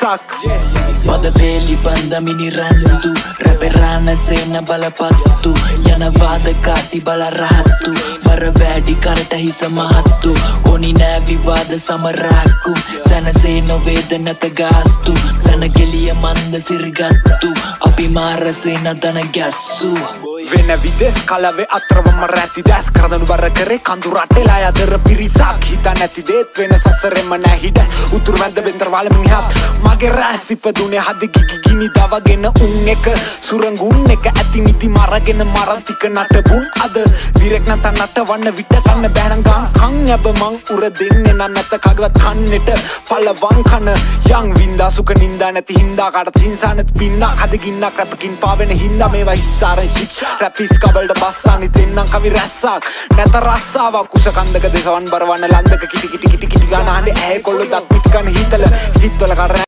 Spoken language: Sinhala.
රැස්සක් පදවේලි බන්දමිනි රන්තු රැපෙරාන සේන බලපත්තු යනවාද කාසි බල රහත්තු බර වැඩි කරට හිස මහත්තු ඕනි නෑ විවාද සමරාක්කු සැනසේ නොවේද නැත ගාස්තු සැනගෙලිය මන්ද සිරිගත්තු අපි මාරසේ නදන ගැස්සු වෙන විදෙස් කලවේ අතරවම රැති දැස් කරදනු බර කරේ කඳු රටෙලා යදර පිරිසක් හිතා නැති දේත් වෙන සසරෙම නෑ හිට උතුරු වැන්ද බෙන්තර වලමින් හත් මගේ රැස් ඉපදුනේ හද ගිගි දවගෙන උන් එක සුරංගුන් එක ඇති නිදි මරගෙන මරන්තික නටබුන් අද විරෙක් නැත නටවන්න විට කන්න බෑනම් ගම් කන් ඇබ මං උර දෙන්නේ නැත කගවත් කන්නට පළවන් කන යන් වින්දා සුක නින්දා නැති හින්දා කාටත් හිංසා නැති පින්නක් හද ගින්නක් රැපකින් පාවෙන හින්දා මේවා හිස්සාරන් ශික්ෂා රැපිස් කබල්ට බස්සානි දෙන්නම් කවි රැස්සක් නැත රස්සාවක් කුස කන්දක දෙසවන් බරවන්න ලන්දක කිටි ගාන හඬේ ඇහැ කොල්ල දත් පිට කන හිතල හිතවල කර